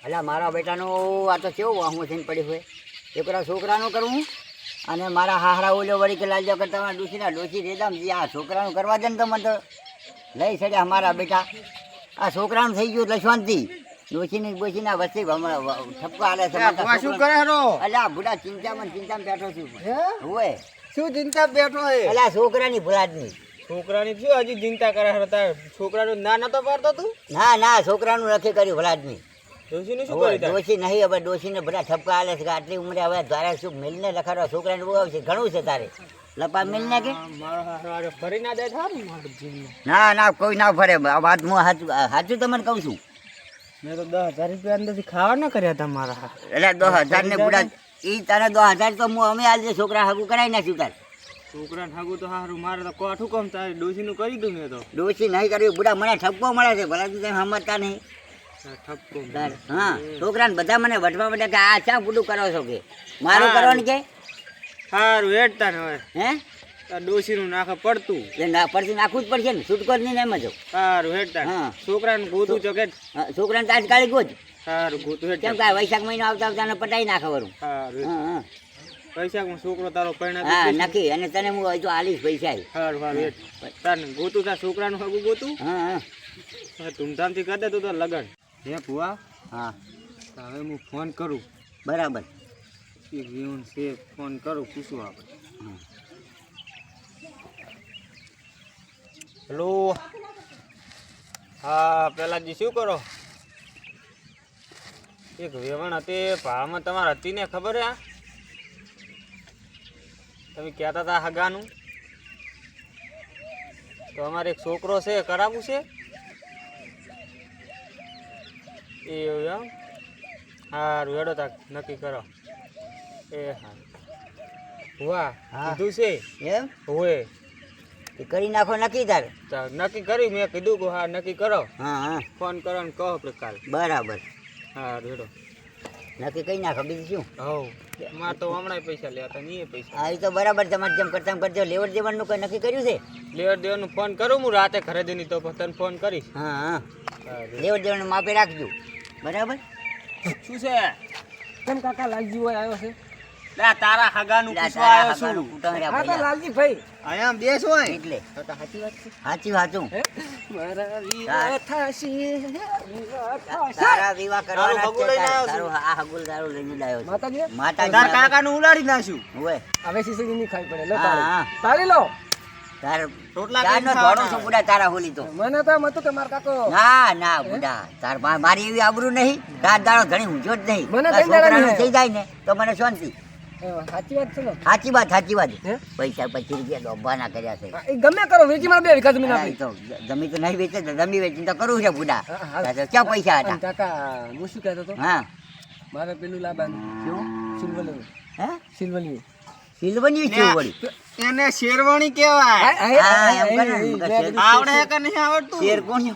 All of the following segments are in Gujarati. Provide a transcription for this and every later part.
અલ્યા મારા બેટાનું આ તો કેવું વાહું થઈને પડ્યું હોય એકરા છોકરાનું કરવું અને મારા હાહરા ઓલો વળી કે લાલજો કરતા ડોશીના ડોશી રેદામ જે આ છોકરાનું કરવા દે ને તો મને તો લઈ સડ્યા મારા બેટા આ છોકરાનું થઈ ગયું એટલે શાંતિ ડોશીની બોશીના વચ્ચે ઠપકો હાલે છે શું કરે રો અલ્યા બુડા ચિંતામાં બેઠો છું હોય શું ચિંતા બેઠો હે અલ્યા છોકરાની ભૂલાદની છોકરાની શું હજી ચિંતા કરે તાર છોકરાનું ના નતો પાડતો તું ના છોકરાનું નથી કર્યું ભૂલાદની ડોશીનું શું કર્યું ડોશી નહીં હવે ડોશીને બધા ઠપકા હાલે છે કે આટલી ઉંમરે હવે તારે શું મિલને લખાડવા છોકરાને બહુ આવશે ઘણું છે તારે લપા મિલને કે ફરી ના જાય ના કોઈ ના ફરે વાત હું સાચું તમને કહું છું મેં તો 10,000 રૂપિયા અંદરથી ખાવા ના કર્યા તમારા એટલે 10,000 ને બુડા એ તારે 10,000 તો હું અમે આજે છોકરા હાગું કરાવી નાખ્યું તાર છોકરાને હાગું તો સારું મારે તો કોઠું કામ તારે ડોશીનું કરી દઉં મેં તો ડોશી નહીં કર્યું બુડા મને ઠપકો મળે છે ભલા તું સમજતા નહીં ઠપકો હા છોકરાને બધા મને વટવા પડે કે આ ચા બુડું કરો છો કે મારું કરવાનું કે સારું હેડતા ને હવે હે ડોશીનું નાખે પડતું એટલે પડતી નાખવું જ પડશે ને છૂટકો જ નહીં એમ જ સારું હેડતા હા છોકરાને ગોતું ચોકે છોકરાને તાજકાળી ગોત સારું ગોતું હેડતા કેમ કે વૈશાખ મહિનો આવતા પટાઈ નાખવાનું સારું હા પૈસા છોકરો તારો હા પરણા નક્કી અને તને હું હજુ આલીશ પૈસા સારું સારું હેડ તાર ગોતું તાર છોકરાનું હગું ગોતું હા ધૂમધામથી કરી દે તું તો લગન હે ભુવા હા હવે હું ફોન કરું બરાબર એક જીવન છે ફોન કરું પૂછું આપણે હેલો હા પેલાજી શું કરો એક વેવણ હતી ભાવમાં તમારે હતી ને ખબર હે તમે કહેતા હતા હગાનું તો અમારે એક છોકરો છે કરાવવું છે એવું એમ સારું હેડો તાક નક્કી કરો એ હા વાહ કીધું છે એમ હોય એ કરી નાખો નક્કી તાર નક્કી કર્યું મેં કીધું કે હા નક્કી કરો હા ફોન કરો ને કહો આપણે કાલ બરાબર હા રેડો નક્કી કરી નાખો બીજું શું હવ મારે તો હમણાં પૈસા લેતા નહીં પૈસા હા એ તો બરાબર તમારે જેમ કરતા કરજો લેવડ દેવાનું કોઈ નક્કી કર્યું છે લેવડ દેવાનું ફોન કરું હું રાતે ઘરે જઈને તો તને ફોન કરીશ હા લેવડ દેવાનું માપે રાખજો બરાબર શું છે કેમ કાકા લાલજી હોય આવ્યો છે તારા હગાનું પૂછવા આવ્યો છું હા તો લાલજી ભાઈ અહીંયા બેસ હોય એટલે સાચી વાત છે સાચી વાંચું મારા વિવાહ થાશી તારા વિવાહ કરવાના તારું હગું લઈને આવ્યો છું. તારું આ હગુલ તારું લઈને લાવ્યો છું માતાજી માતાજી તાર કાકાનું ઉલાડી નાખ્યું હોય હવે સીસી ની ખાઈ પડે લો હા, તાળી હા. તાળી લો તાર રોટલા તારનો કરીને ધોળો ખાવાના. છું બુડા તારા હોલી તો મને તો એમ હતું કે મારા કાકો ના બુડા તાર મારી એવી આબરૂ નહીં રાત દાડો ઘણી ઊંચો જ નહીં મને તાર કઈ દાડા છોકરાનું નહીં. થઈ જાય ને તો મને શાંતિ સાચી વાત છે ને સાચી વાત હે? પૈસા 25 રૂપિયા ડોબાના કર્યા છે હા, એ ગમે કરો વેચી મારે 2 વીઘા જમીન હા, આપી એ તો જમી તો નહીં વેચે તો જમી વેચીને તો કરવું છે બુડા હા, હા. તાર તો ક્યાં પૈસા અને હતા કાકા હું શું કહેતો હતો હા મારે પેલું લાવવાનું શું સિલ્વલિયું હે સિલ્વલિયું સિલ્વરની છે વળી એને શેરવાણી કહેવાય હા, એમ કરે ને. આવડે કે નહીં આવડતું શેર કોની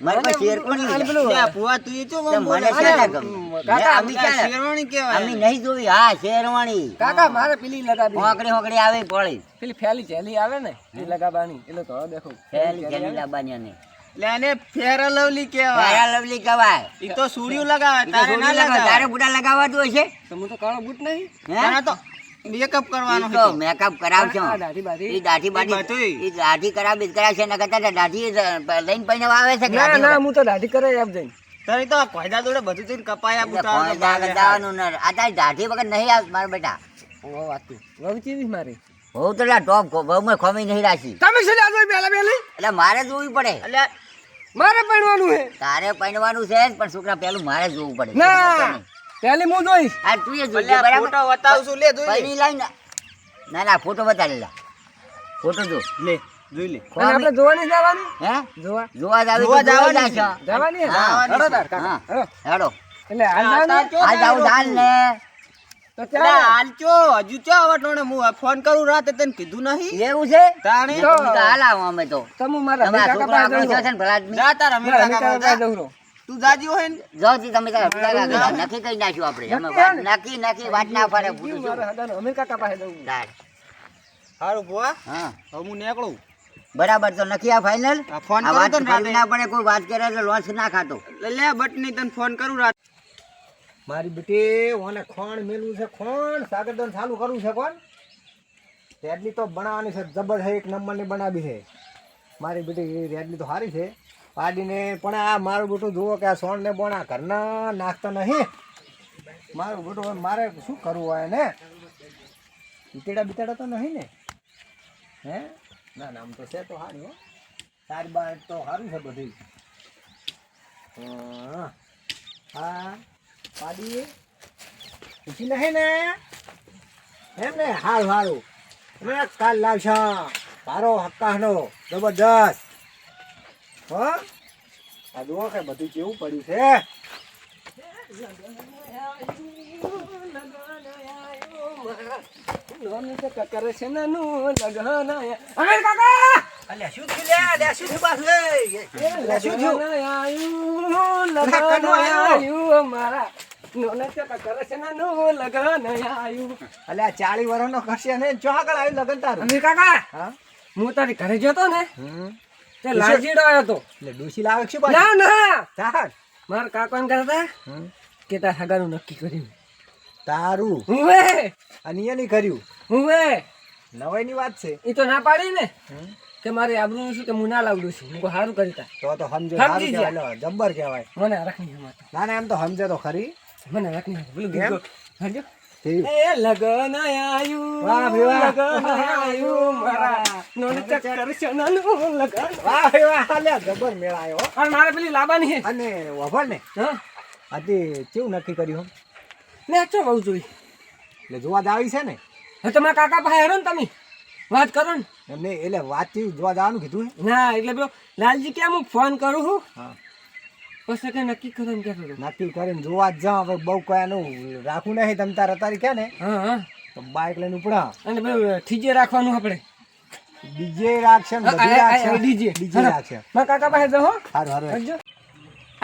મારે પાસે શેર કોની અને પેલું લે, ભુવા તું એ ચો તો મને ક્યાં ગમે? કાકા, અમે ક્યાં- શેરવાણી કહેવાય અમે નહીં જોવી હા શેરવાણી કાકા મારે પેલી લગાવી હોકડી આવે પડી પેલી ફેલી જેલી આવે ને એ લગાવવાની એટલે તો દેખો પહેલી જેની લાબાની અને લે એને ફેર લવલી કહેવાય તારા લવલી કવાય ઈ તો સૂર્યું લગાવે ઈ તો તારે ના સોનું લગાવે. લગાવે તારે બુડા લગાવવાતું હશે તો હું તો કાળો બૂટ નહીં હે તારે તો મેકઅપ કરવાનો ઈ તો મેકઅપ કરાવશો આ દાઢી બાઢી. ઈ દાઢી બાઢી બધુંય. ઈ દાઢી કરાવી જ કરાવશે ને કરતા દાઢી લઈને પૈને આવે છે કે ના દાઢી ના વગર? હું તો દાઢી કરે આપ જઈને તારી તો કોયડા જોડે બધું થઈને કપાયા એટલે બુટા કોઈ દાગા જવાનું ન આ તારી દાઢી વગર નહીં આવ મારા બેટા ઓ વાતું વહુ ચીવી મારી બહુ તો ટોપ બહુ મેં ખોમી નહીં રાખી તમે શું લાજો પેલા પેલી એટલે મારે જોવું પડે એટલે મારે પહેરવાનું છે તારે પૈણવાનું છે જ, પણ છોકરા પેલું મારે જોવું પડે ના પેલી હું જોઈશ આ તું એ જોજે અલ્યા, બરાબર ફોટો બતાવશું લે જોઈ લે પૈણી લાઈને ના ફોટો બતાવી લે ફોટો જો લે જોઈ લે અને આપણે જોવાની જવાની હે જોવા જોવા જાવી જોવા તો જોવા જવાની જાશો. જવાની હા, હેડો તાર હા. કાકા હેડો. હેડો એટલે હાલ જવાનું? આ જાવ ચાલ ને તો એટલે ચાલ હાલ ચો હજુ ચો આવટોને હું ફોન કરું રાતે તને કીધું નહીં એવું છે તાણે તો તો હાલ આવો અમે તો તમે મારા તમે આ કાકા છોકરા પાસે આગળ જવું છે ને ભલા આદમી. જા તાર અમે મારા કાકા કાકા જા. પાસે જવું તું જાજી હોય ને જાઓ જી તમે તારા ભલા આગળ. નક્કી કરી નાખ્યું આપણે અમે વાત નક્કી વાત ના ફરે ફૂટું છું. મારા હગાનો અમીર કાકા પાસે જવું તાર. સારું ભુવા હા હવે હું નીકળું બરાબર તો નક્કી આ ફાઇનલ આ ફોન આ કરું વાત તને ફરી રાતે. ના પડે કોઈ વાત કરે એટલે લોસ ના ખાતો લે બટની તને ફોન કરું રાત. મારી બેટી ઓને ખોણ મેલવું છે ખોણ સાગરદાન ચાલુ કરવું છે કોણ રેડલી તો બનાવવાની છે જબર છે એક નંબરની બનાવી છે મારી બેટી રેડલી તો સારી છે પાડીને પણ આ મારું બેટું જુઓ કે આ સોણને બોણા ઘરના નાખતા નહીં મારું બેટું હવે મારે શું કરવું હોય ને બીતેડા બીતેડા તો નહીં ને હે ના ના આમ તો છે તો સારું હો સારી બાર તો સારું છે બધું હા પાડી ઉઠી નહીં ને એમ ને હાલ હારું અમે કાલ લાવશા તારો હક્કાનો જબરદસ્ત હો આ જુઓ કે બધું કેવું પડ્યું છે કરે છે નાનું લગન અમીર કાકા અલ્યા શું થયું લે અલ્યા શું થયું પાછું લે શું થયું લગન આયું મારા નોને ચકા કરે છે નાનું લગન આયું અલ્યા 40 વર્ષનો કરશે ને ચોહાકળ આવ્યું લગન તારું અમીર કાકા હા હું તારી ઘરે જતો ને તે લાલજીડો આવ્યો તો એટલે ડોસી લાવે શું ના ના તાર માર કાકા એમ કહેતા કે તાર હગાનું નક્કી કર્યું તારું હુંવે અને નહીં કર્યું હુંવે નવાઈની વાત છે એ તો ના પાડી ને કે મારે આબરૂ શું કે હું ના લાવડું છું હું સારું કરી તો સમજો સારું કહેવાય જબ્બર કહેવાય મને રાખની ના ના એમ તો સમજે તો ખરી મને રાખની બોલું ગીત સમજો એ લગન આયું વાહ ભાઈ લગન આયું મારા નોન ચક્કર શનનું લગન વાહ ભાઈ વાહ લે જબર મેળ આવ્યો અને મારે પેલી લાબાની છે અને વભળ ને હા આજે કેવું નક્કી કર્યું ને ચો બહુ જોઈ એટલે જોવા જ આવી છે ને હા તમારા કાકા પાસે હેરો ને તમે વાત કરો ને એમને એટલે વાતથી જોવા જવાનું કીધું ના એટલે પેલો લાલજી કેમ હું ફોન કરું છું હા પછી કઈ નક્કી કરો ને ક્યાં નક્કી કરીને જોવા જ જાઉં હવે બહુ કયાનું રાખવું નહીં તમ તાર અત્યારે ક્યાં ને હા હા તો બાઇક લઈને ઉપડા અને પેલું ઠીજે રાખવાનું આપણે ડીજે રાખશે ને બધી રાખશે ડીજે રાખશે મારા કાકા પાસે જો હો હારું હારું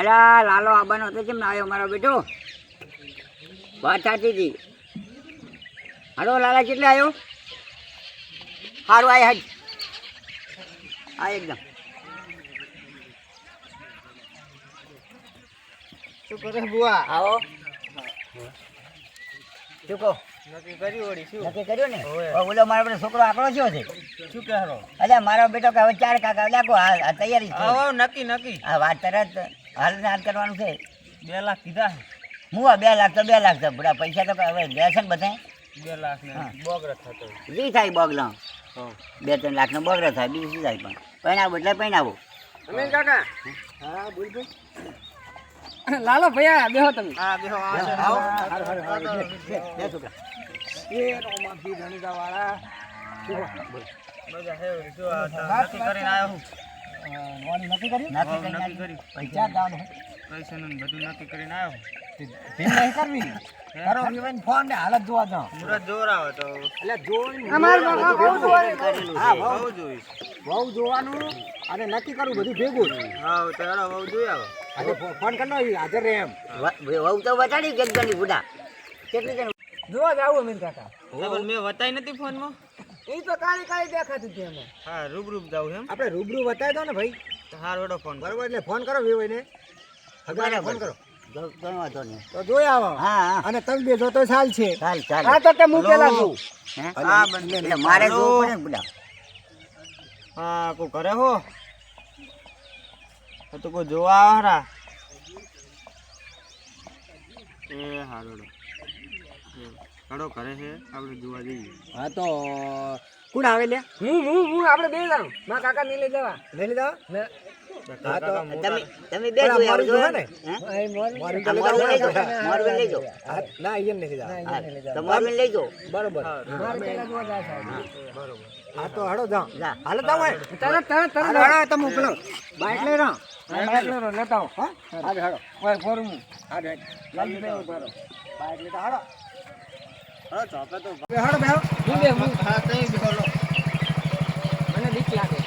અલા લાલો આબાનો તો કેમ ના આવ્યો મારો બેટો વાત સાચી હતી હાલો લાલા કેટલે આવ્યો સારું આય હજ આ એકદમ શું કરે બુઆ? આવો શું કહો નક્કી કર્યું વળી શું? નક્કી કર્યું ને હોવે. હવે ઓલો મારો બેટો છોકરો આપણો થયો છે શું કહેરો? અલ્યા મારો બેટો કે હવે 4 કાકા લાગો આ તૈયારી છે આવો નક્કી નક્કી. આ વાત તરત હાલ ને હાલ કરવાનું છે 2 લાખ કીધા. હું 2 લાખ તો 2 લાખ તો બધા પૈસા તો હવે લેશે ને બધા 2 લાખ ને હા. બોગર થતો. જી થાય બગલા 2-3 લાખનો બગડો થાય બીજું શું થાય પણ પૈણાવો એટલે પૈણાવો અમીર કાકા હા બોલ બોલ લાલો ભૈયા બેહો તમે હા બેહો આવો. આવો. હારું, હારું, હારું. બે છોકરા એ રોમાથી ધણીદા વાળા બધા હે વળી શું આ નક્કી કરીને આવ્યો હું. નોની નક્કી કર્યું નાખી કઈ નક્કી નાખી. કર્યું. પૈસા દાવાનું પૈસાનું ને બધું નક્કી કરીને આવ્યો. ભીમ નહીં કરવી કરો વિવાન ફોન ને હાલત જોવા જાઓ મુરત જોર આવે તો એટલે જોઈ અમારે બહુ જોવાનું. હા બહુ જોઈશ. બહુ જોવાનું અને નક્કી કરવું બધું ભેગું હા તો હેડો બહુ જોઈ આવો. આજે ફોન કરનો હાજર રહે એમ વહુ તો બતાડી કે એકદમ બુડા કેટલી જણ જોવા જાવું અમીર કાકા પણ મેં વતાઈ નથી ફોનમાં. એ તો કાળી કાળી દેખાતું છે એમાં હા રૂબરૂ જાવ એમ. આપણે રૂબરૂ બતાવી દો ને ભાઈ તો હાર વડો ફોન કરો. બરોબર એટલે ફોન કરો વિવાઈને હગાને ફોન કરો કઈ વાંધો નહીં તો જોઈ આવો હા હા અને તમે બે જો તો ચાલ છે ચાલ ચાલ આ તો તે મૂકેલા છું હે? હા બંને એટલે મારે જોવું પડે ને બુડા હા કોઈ કરે હો તો કોઈ જોવા આવે હરા. એ હારો હડો કરે છે આપણે જોવા જઈએ. હા તો કોણ આવે લે હું આપણે બે જણ મારા કાકા ને લઈ જવા લઈ લીધા ને હા તો તમે બે પેલા જોઈ મોરી આવજો જોવા ને? હે? મોરી આ મોરબી લઈ જાઓ, મોરબી લઈ જાઓ. હા, ના અહીંયા નથી જવા હા, તો મોરબી લઈ જાઓ. બરોબર હા તો હડો જાઓ જા. હાલો જાઓ તરત હડો તમે પેલો બાઇક લઈ રહો બાઇક લઈ રહો લેતા આવો હા હાડો હાડો ઓય ફોરમ હાડો લાગી બે ઉભારો બાઇક લેતા હાડો હા ચોપે તો હાડો બેહો હું બે હું હા તઈ બેહો લો. મને બીક લાગે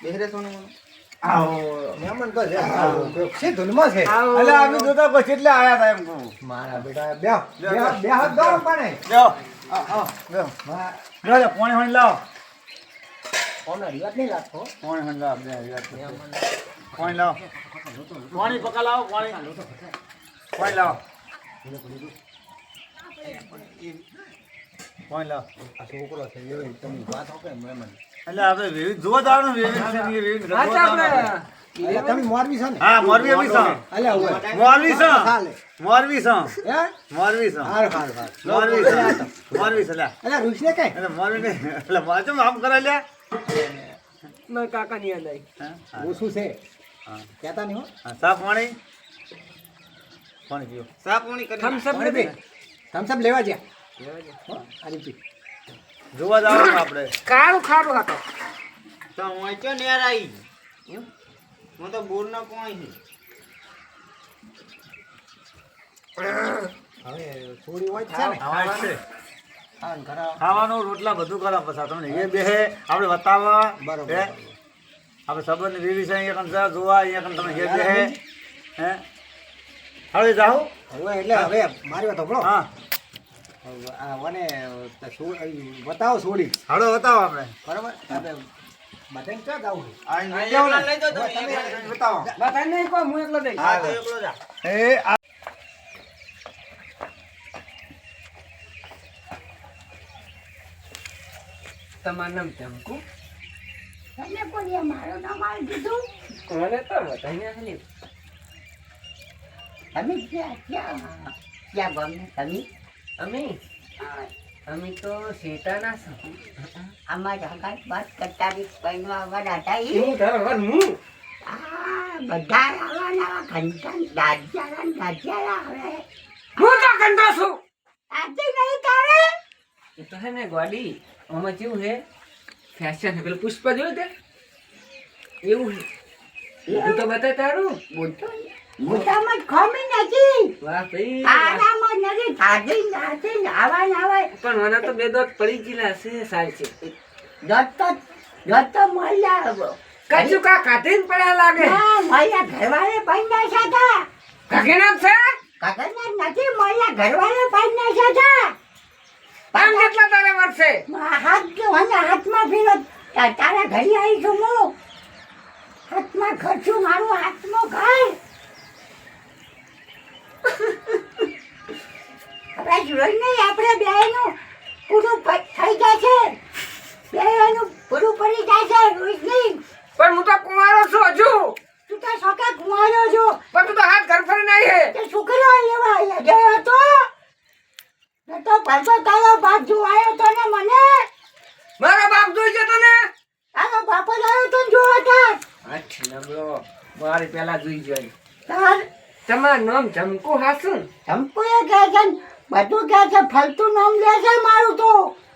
બેહરે સોનું મહેમાન તો છે. છે ધૂનમાં છે. અલ્યા અમે જોતા પછી એટલે આયા હતા એમ કહું. મારા બેટા બે હાથ દો પાણે. લ્યો લ્યો પાણી વાણી લાવો. કોનો રિવાજ નહીં લાગતો. પાણી વાણી લાવો. પાણી લાવો. પાણી પકા લાવો પાણી. પાણી લાવો. પાણી લાવો. આ છોકરો છે એ તમે વાત આપે મહેમાન. એટલે આપણે વિવિધ જોવા જવાનું વિવિધ છે ને વિવિધ જોવા જવાનું. અલ્યા તમે મોરબી છો ને? હા મોરબી અમે છો. અલ્યા હોય. મોરબી છો. ચાલે. મોરબી છો. હે? મોરબી છો. હારું. મોરબી છો. મોરબી છો લ્યા. અલ્યા રૂસને કઈ? એટલે મોરબી નહીં. એટલે માચમ આમ કરે લ્યા. મારા કાકા ની યાદ આવી. હા ઓછું છે. હા. કહેતા નહીં હો. હા સા પાણી. પાણી પીઓ. સાપોણી કરી થમ્સઅપ લેવા જ્યા. હો? આ રીતે. જોવા જવાનું આપણે. કાળું ખારું હતો. તો હું ચો નેર આવી હું તો બોર ના પાણી હવે થોડી હોય છે ને. આવા જ છે. ખાવાનું ખરા. ખાવાનું રોટલા બધું કરો પછી તમને એ બેહે આપણે બતાવવા બરોબર. હે આપણે સંબંધ વિવિધ છે અહીંયા કંઈ જોવા અહીંયા કંઈ તમે એ બેહે હે હવે જાઓ હવે એટલે હવે મારી વાત સાંભળો. હા આ મને બતાવો છોડી. હાડો બતાવો આપણે બરાબર આપણે બધાને ક્યાં જાવું છે? લઈ દો તમે બતાવો બધાને નહીં કહો, હું એકલો જઈશ. હા તો એકલો જા એ આ તમારું નામ ચંકુ? તમે કોઈએ મારું નામ આવી દીધું? મને તો બધાને ખાલી તમે ક્યાં ગમે તમે? અમે તો શેતાના છો. અમારા હગાત વાત કરતા બી પૈણવા વાળા હતા ઈ? હું ધરવાનું હું. આ બધા આવા ઘંટા ગાજ્યા હવે હું તો કંટો છું. આજે નહીં તારે એ તો હે ને ગોડી આમાં કેવું હે ફેશન પેલું પુષ્પ જોયું તે એવું હે હું તો બતા તારું મોટામાં ખમી નથી વાહ ભાઈ આરામાં નથી થાકી નથી આવા પણ મને તો બે દોત પડી ગયેલા છે સાલ છે દત્ત મળ્યા કચું કા કાઢીને પડ્યા લાગે મળ્યા ઘરવાળે પૈણા છે તા કાકીના છે કાકા નથી મળ્યા ઘરવાળે પૈણા છે તા પાન કેટલા તારે વર્ષે હાથમાં ફીરો તારા ઘરે આવી છું હું હાથમાં ખર્ચું મારું હાથમાં ઘર હવે જોઈ નહીં આપણે બેનું પૂરું થઈ જાય છે બેનું પૂરું પડી જાય છે રોજની પણ હું તો કુંવારો છું હજુ તું તો સોકા કુમાર્યો છો પણ તું તો હાથ ઘર ફરી નહીં હે તે છોકરો લેવા ગયો હતો તો પાછો તારો બાપ જોવાયો તો ને મને મારો બાપ જોઈ જતો ને તારો બાપ જ આવ્યો તો જોવા હતા આઠ નબળો મારી પેલા જોઈ જોઈ તાર તમારું નામ જમકુ હાસું ચંપુએ કહે છે ને, બધું કહે છે ફલતું નામ લે છે મારું તો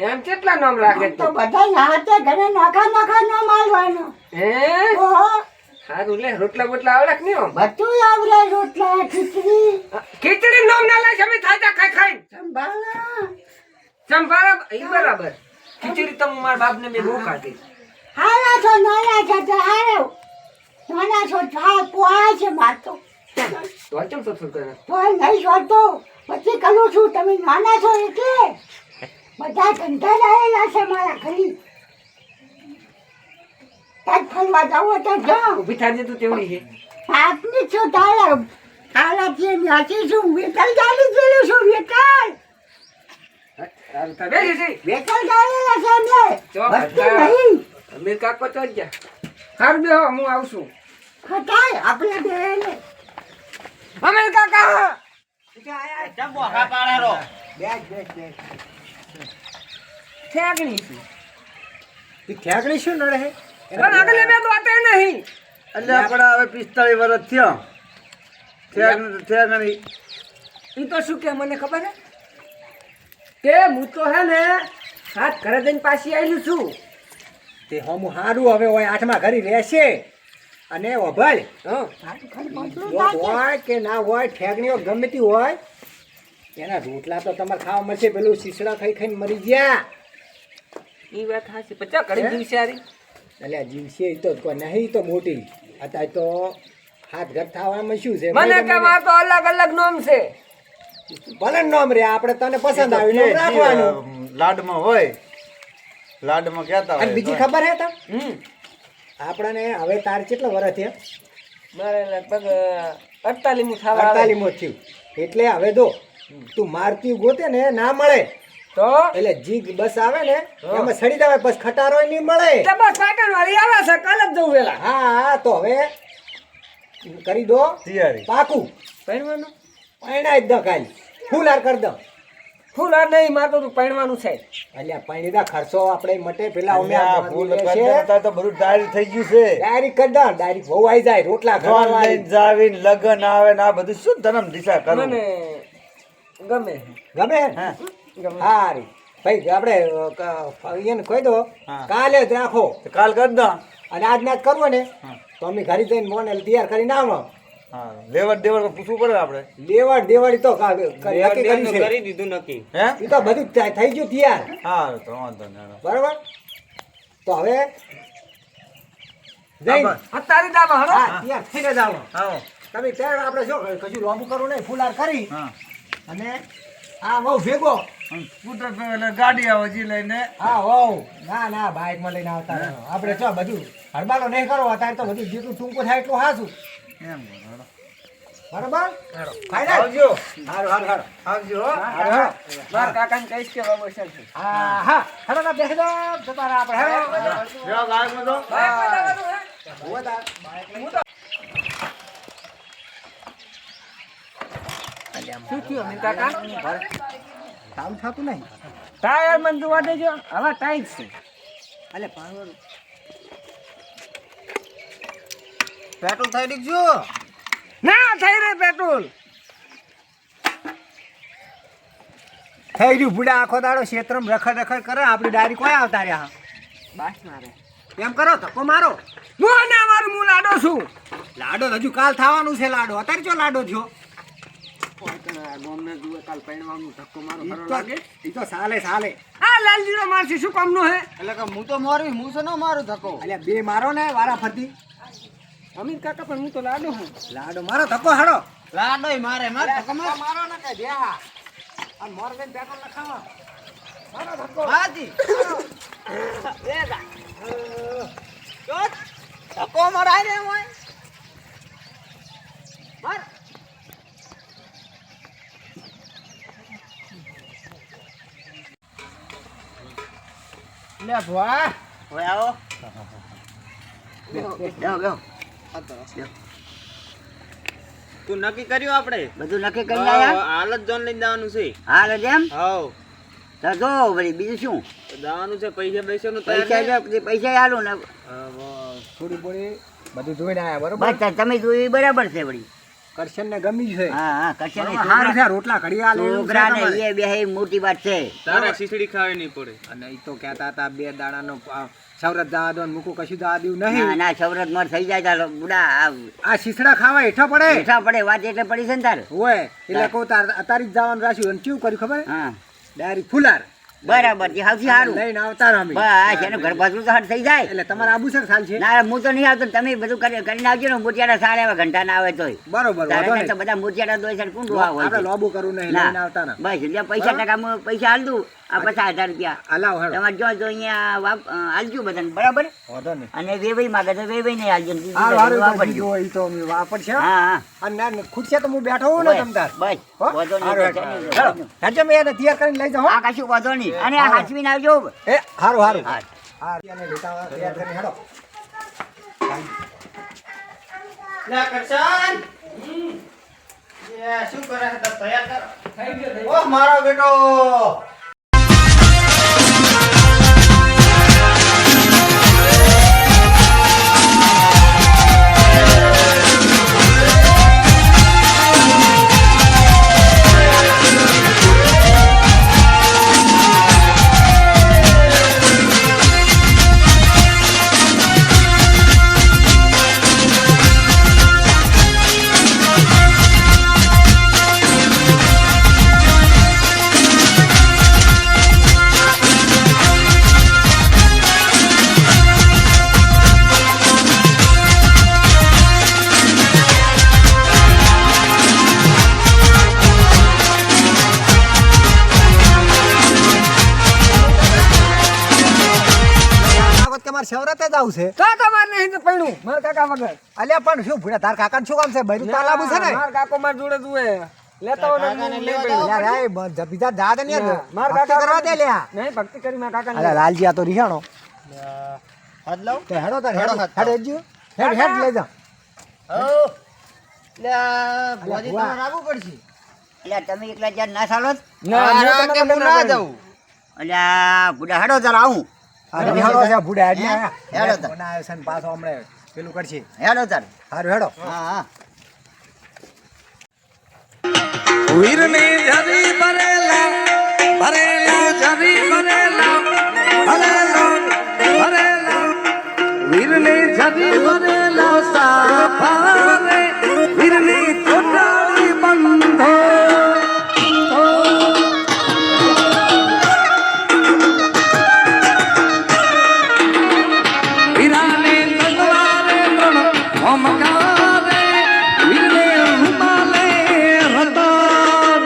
એમ કેટલા નામ રાખે તો તું બધા હાથે ઘરે નોખા નામ આલવાનું હે ઓહો સારું લે રોટલા બોટલા આવડે કે નહીં બધું આવડે રોટલા ખીચડી ખીચડી નામ ના લે જમી થાતા ખાઈ ખાઈ સંભાળા ચંપારા ઈ બરાબર ખીચડી તો હું મારા બાપને બે બહુ ખાધી હારા છો નાના છો તો હારો નાના છો ચા પોળા છે મારતો તો ચમ તો કરે પોળ નહીં છોડતો પછી કરું છું તમે નાના છો એટલે બધા ધંધા લાયેલા છે મારા ઘરી તાજ ફરવા જાવ તો જાઓ ઊભી થાજે તું તેવડી છે આપની છું તારા જે નાચી છું વેતલ ચાલી ગયેલું છું વેતલ સારું થા બે છે વેતલ ચાલેલા છે ને ચો વસ્તુ નહીં અમે કાકો તો ગયા હાર બે હું આવું છું ખટાય આપણે બેને અમે કાકા ચમ બોખા પાડેરો બેસ ઠેકણી છું ઈ ઠેકણી શું નડે હે પણ આગળ બે તો આતે નહીં એટલે આપણા હવે 45 વર્ષ થયા ઠેક ઈ તો શું કે મને ખબર હે કે હું તો હે ને હાથ ઘરે જઈને પાછી આવેલું છું તે હમ હારું હવે હોય આઠમા ઘરી રહેશે અને ઓભળ હા હોય કે ના હોય ઠેકણીઓ ગમે તે હોય એના રોટલા તો તમારે ખાવા મળશે પેલું શીશડા ખાઈ ખાઈને મરી ગયા ઈ વાત સાચી. પચાસ ઘડી દિવસે હારી. એટલે જીવશે ઈ તો કોઈ નહીં ઈ તો મોટી અત્યારે તો હાથ ઘર થવામાં શું છે મને કે માર તો અલગ અલગ નામ છે. ભલે નામ રે આપણે તને પસંદ આવ્યું નામ રાખવાનું. લાડમાં હોય લાડમાં કહેતા અને હોય બીજી ખબર હે તને હમ આપણને હવે તાર કેટલા વર્ષ થયા મારે લગભગ 48 થવા આવે. 48 મો થયું એટલે હવે જો તું મારતી ગોતે ને ના મળે તો એટલે જીગ બસ આવે ને એમાં સડી દેવાય બસ ખટારો નહીં મળે બસ પાટણ વાળી આવે છે. કાલે જ જવું વેલા. હા હા તો હવે કરી દો તૈયારી પાકું પહેરવાનું પૈણા જ દો ખાલી ફૂલ હાર કરી દો ફૂલ આ નહીં માર તો પહેરવાનું છે. એટલે પૈણીદા ખર્ચો આપણે મટે પેલા અમે આ ફૂલ કરતા તો બધું ડાયરી થઈ ગયું છે ડાયરેક્ટ કરી દો ડાયરેક્ટ વહુ આવી જાય રોટલા જોન ઘરવાળી લઈને જાવીને લગન આવે ને આ બધું શું ધર્મ દિશા કરો મને ગમે. ગમે હા હા રે ભાઈ આપણે એને કહી દો હા. કાલે જ રાખો તો કાલ કરી દો અને આજ ના જ કરવો ને તો અમે ઘરે જઈને મોને તૈયાર કરીને આવો હા લેવડ દેવડ પૂછવું પડે આપણે લેવડ દેવડી તો નક્કી કર્યું છે કરી દીધું નક્કી. હે એ તો બધું થઈ ગયું તૈયાર હા તો વાંધો નહીં બરાબર તો હવે જઈને અત્યારે દામાં હળો. હા તૈયાર થઈને જ આવો આવો તમે ત્યારે આપણે શું કશું લોબુ કરવું નહીં ફૂલાર કરી હા અને આ બહુ ભેગો સ્કૂટર પર એટલે ગાડી આવે જી લઈને હા હોવ ના ના બાઇકમાં લઈને આવતા રહો. આપણે જો બધું હડબાલો નહીં કરો અત્યારે તો બધું જેટલું ટૂંકું થાય એટલું હાસું એમ કરો. બરાબર ફાઇનલ આવજો હારું હારું હારું આવજો હો. હારું હારું મારા કાકાને કહીશ કે બાબા છે. હા હા હાલો ના બેસી દો જતા રહો આપણે હાલો જો ગાયમાં તો ઉભો થા. શું થયું અમીર કાકા? કામ થતું નહીં ટાયર મને જોવા દેજો. હવે ટાઈટ છે. અલે પાવર પેટ્રોલ થઈ દીકજો ના થઈ રે પેટ્રોલ. થઈ ગયું બુડા આખો દાડો ક્ષેત્રમાં રખડ રખડ કરે આપણી ડાયરી કોઈ આવતા રહ્યા બાસ મારે. એમ કરો ધક્કો મારો હું ના મારું હું લાડો છું. લાડો હજુ કાલ થવાનું છે લાડો અત્યારે જો લાડો થયો ગોમને જુએ કાલ પહેરવાનું ધક્કો મારો ઈ ખરો તો- લાગે. ઈ તો ચાલે ચાલે આ લાલજીનો મારથી શું કામનું હે? એટલે કે હું તો મારું હું છે ને મારું ધક્કો અલ્યા બે મારો ને વારા ફરતી અમીર કાકા પણ હું તો લાડો છું. લાડો મારો ધક્કો હાડો લાડોય મારે મારે ધક્કો માર મારો ને કઈ બેહા આ મોર બેન પેટ્રોલ લખાવા મારો ધક્કો હાજી ધક્કો મરાય રે હોય માર લે ભવા હવે આવો બેહો બેહો તું નક્કી કર્યું આપણે બધું નક્કી કરી આયા હાલ જ જોન લઈને જવાનું છે હાલ જ એમ હાવ તો જો વળી બીજું શું જવાનું છે પૈસા પૈસાનું પૈસા પૈસા હાલું ને થોડી બોડી બધું જોઈને આયા બરોબર બસ તમે જોયું બરાબર છે વળી કરશન ને ગમી છે હા હા કશે નહીં સારું છે રોટલા ઘડી આલે છોકરાને એ બે મોટી વાત છે તારે ખીચડી ખાવી નહીં પડે અને ઈ તો કહેતા હતા બે દાડાનો સવરત જવા દો ને મૂકું કશું જવા દેવું ના નહીં ના સવરત મર થઈ જાય તાર બુડા આ શીસડા ખાવા હેઠા પડે હેઠા પડે વાત એટલે પડી છે ને તાર હોય એટલે કહું તાર અત્યારે જ જવાનું રાખ્યું અને કેવું કર્યું ખબર હા ડાયરી ફુલાર બરાબર છે સૌથી સારું લઈને આવતા રહો અમે બસ એનું ઘર પાછું તો હાથ થઈ જાય એટલે તમારે આબુ છે સાલ છે ના હું તો નહીં આવતો તમે બધું કરીને આવજો ને મોતિયાડા સારા આવે ઘંટા ના આવે તોય બરોબર તારે વાંધો ત્યાં તો નહીં. બધા મોતિયાડા દોય છે ને કુંડું હોય આપણે છે. લોબુ કરવું નહીં ના. લઈને આવતા ના બસ એટલે પૈસા ટકા પૈસા હાલ દઉં આ 50,000 રૂપિયા હલાવ હેડો તમારે જો જો અહીંયા હાલજો બધાને બરાબર વાંધો નહીં અને વેવાઈ માગે તો વેવાઈ નહીં હાલજો ને બીજું હારું બધું હારું વાપરજો. જો ઈ તો અમે વાપરશે હો. હા હા અને ના ખુરશીએ તો હું બેઠો હોઉં ને તમ તાર બસ હો? વાંધો નહીં, હારું, તો હારું. ચાલ્યું હેડો. હેડજો મેં એને તૈયાર કરીને લઈ જાઉં હો. આ કશું વાંધો નહીં અને આ હાચવીને આવજો એ હારું હારું હા. હા એને લેતા આવો, તૈયાર કરીને હેડો લે કરશન શું કરે છે તૈયાર કર ઓ મારો બેટો તમારે શેવરાતે જ આવશે તો તમારે નહીં તો પૈણું મારા કાકા વગર અલ્યા પણ શું ભૂડા તાર કાકાને શું કામ છે બધું તાર લાવું છે ને મારા કાકો મારા જોડે જુએ લેતા હોય ને નહીં પૈણું. અલ્યા રે બીજા જા દે ને ના, મારા ભક્તિ કાકા કરવા દે લ્યા નહીં ભક્તિ કરી મારા કાકા અલ્યા લાલજી આ તો રિહાણો હાથ લાવ તે હેડો તાર હેડો હેડ હાથ હેડ હેડજો હેડ હેડ લઈ જા ભોજી ભુવા. તમારે આવવું પડશે એટલે તમે એકલા જ્યાં ના ચાલો જ? ના હું કે તમારા હું ના લગ્ન જાઉં અલ્યા બુડા હેડો જરા આવું અરે રિહાણો છે ભૂડા હેડ ને હેડો તાર. કોના આવ્યો છે ને પાછો હમણાં પેલું કરશે હેડો તાર સારું હેડો હા હા વીરની જરી ભરેલા ભરેલા જરી ભરેલા ભરેલા ભરેલા વીરની જરી ભરેલા સાફારે વીરની ચોટાડી બંધો વીરાને તલવારે ત્રણ ઓમકારે વીરને રૂમાલે રતન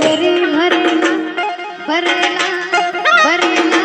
जरी भरेला भरेला भरेला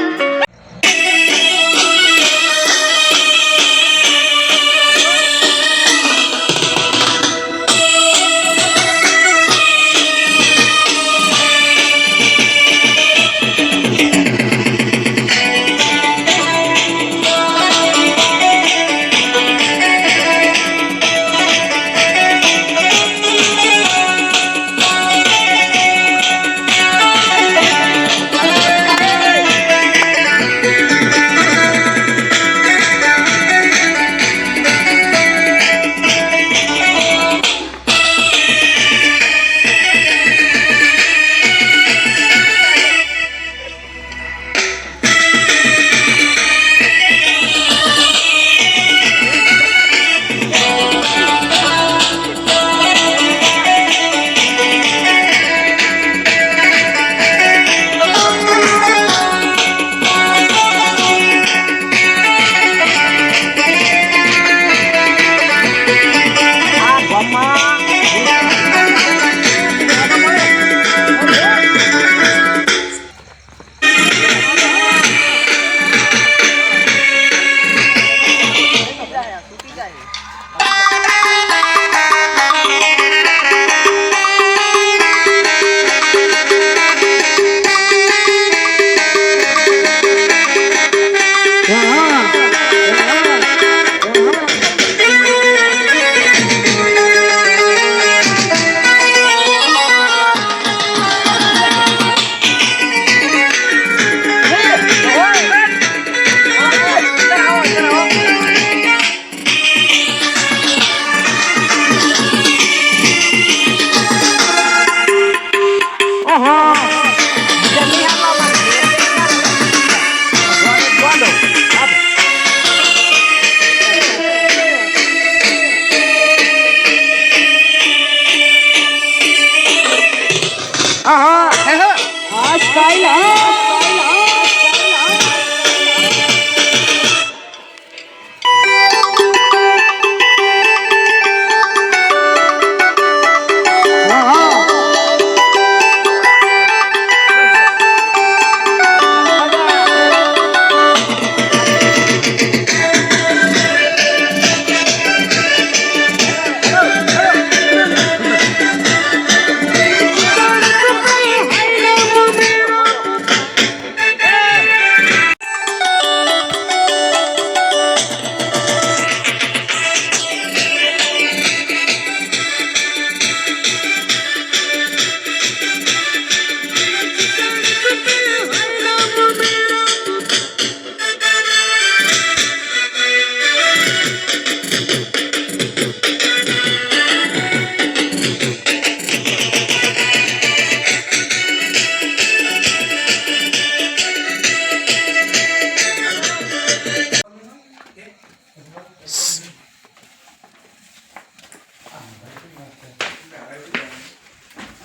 આ ગામમાં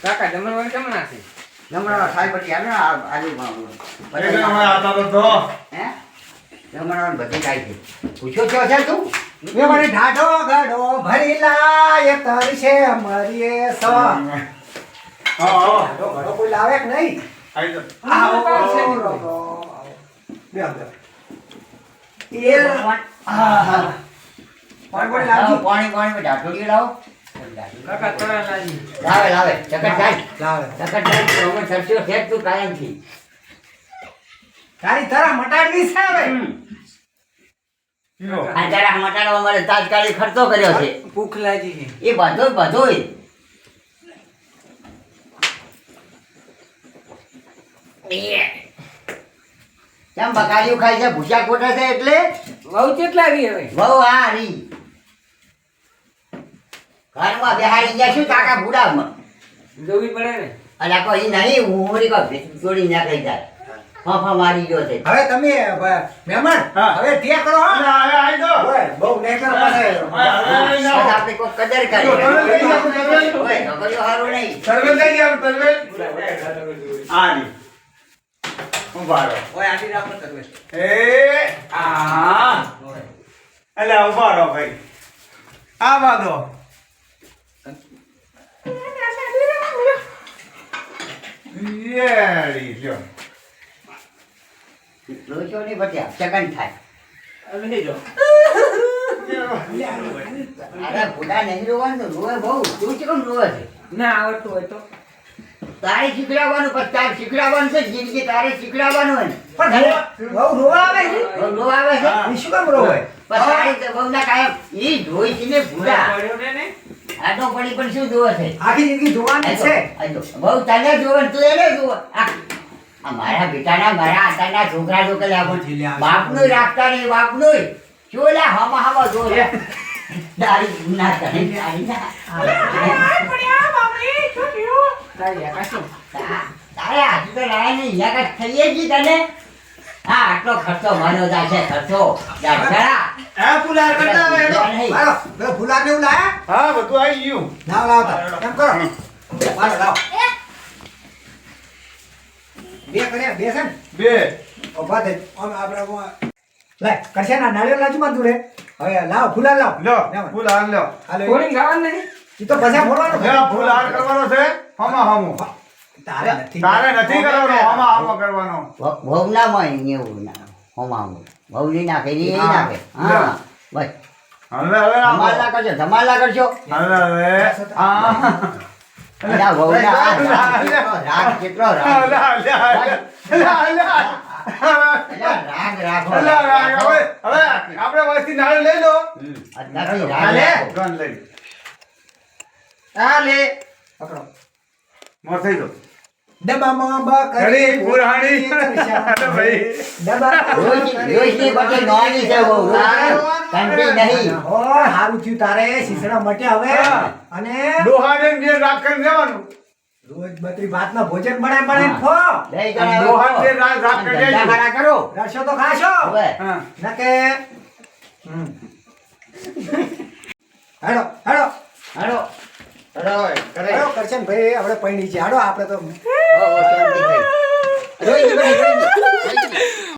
કાકા જમણવાર કેમ ના છે જમણવાર સાહેબ પછી આવે ને આજુમાં હે જમણવાર બધી કાંઈ છે પૂછ્યો છો છે તું એ મને ઢાઢો ગઢો ભરી લાય તરશે મરીએ સો હા ઘડો કોઈ લાવે કે નહીં? આઈ તો આવો, આવો, આવો. બે અંદર. એ હા. પાણી લાવજો. પાણી ઢાંકડી લાવો. કાકા તળા લાજી. લાવે ચકટ થાય. લાવે. ચકટ થાય તો અમે સરસ્યો છે તું કાયમથી. તારી તરા મટાડવી છે હવે. આ જરા મટાડવા અમારે તાત્કાલિક ખર્ચો કર્યો છે. ભૂખ લાગી છે. એ બધોય કેમ બકાલિયું ખાય છે ભૂસા ખોટા છે એટલે વહુ કેટલા આવી હવે? બહુ આ રી ઘરમાં બેહાડી ગયા શું કાકા ભૂડામાં જોવી પડે ને. અલા કોઈ નહીં ઉમરી કો છોડી ના કહી જાય ફાફા મારી ગયો છે હવે તમે મહેમાન હા. હવે ત્યાં કરો હા. આઈ તો ઓય, બહુ નહીં કરો પાછા. બસ આપણે કોઈ કદર જો, તમે કઈ જાઓ, તમે. કરીએ ઓય છોકરીઓ હારું નહીં સર્વે થઈ ગયા સર્વે આ રી ઉભા રહો ઓય આડી રાખો તમે. એ આ એટલે ઉભા રહો ભાઈ આ બાદો યેરી લ્યો લોચો નહીં બચ્યા ચકન થાય હવે જો. અરે ભૂડા નહીં રોવાનું રોવે બહુ તું કેમ રોવે છે ના આવડતું હોય તો. તારે શીખડાવવાનું પછી તારે શીખડાવવાનું છે જિંદગી તારે શીખડાવવાનું હોય ને પણ બહુ રોવા આવે છે. બહુ આવે છે ઈ શું કામ રોવે? પણ તારી તો બહુ ના કાયમ ઈ ધોઈ છે ને ભૂડા પડ્યો ને ને. આટો પડી પણ શું જોવે છે આખી જિંદગી જોવાની છે. બહુ તને જોવે ને તું એને જોવે આ મારા બેટાના મારા આટાના છોકરા છોકરા બાપનું રાખતા નહીં બાપનું ચોલા હમા હમા જો દારી ના કરે દારી ના તારે હાથ તો લાયા નહીં યાર થઈએ જી તને હા આટલો ખર્ચો માનો જાય છે ખર્ચો ખરા આ પુલાર કરતા હવે હેડો. હાલો, પેલો ફુલાર ને એવું લાયા? હા બધું આવી ગયું લાવ, લાવ તાર. એમ કરો. હાલો, લાવ. બે કર્યા, બે છે ને? બે ઊભા થઈ. આમ આપણે લે, કરશે ના નાળિયેર લાજુ માં તું રે. હવે લાવ, ફુલાર લાવ. લ્યો લેવાનું. પુલાર લ્યો હાલો, કોણી ખાવાનું નહીં. ઈ તો પછી ફોડવાનું. લે પુલાર કરવાનો છે હમા હમો તારે નથી. તારે નથી કરવાનો હમા હમો કરવાનો બહુ ના હોય એવું ના હોમાં બહુ નહીં નાખે એ નાખે હા બસ હવે હવે ધમાલ ના કરશો ધમાલ ના કરશો હવે હવે આ અલા બહુ ના રાગ કેટલો રાગ અલા, રાગ રાખો હવે આપણે વાંચી નાળ લઈ લો અત્યારથી રાગ હાલે. રાખો. ગન લઈ આ લે. પકડો. મોર થઈ દો ડબ્બામાં ઘડી પુરાણી કરશા. અરે ભાઈ ડબ્બા. રોજની બધી નોની છે બહુ કંટી નહીં ઓ, હારું થયું તારે શીશડા મટ્યા હવે. હા. અને ડોહાને જે રાગ કરીને જવાનું રોજ બત્રી ભાતના ભોજન બનાય ખો. લઈ જણા ડોહાને જે રાગ કરી ધંધા દેજો. ખરા કરો રસો તો ખાશો. હવે હા નકે હેડો હેડો હાલો કરે હેડો કરશન ભાઈ આપણે પૈણી છે. હેડો આપણે તો ઓ, ઓ, શાંતિ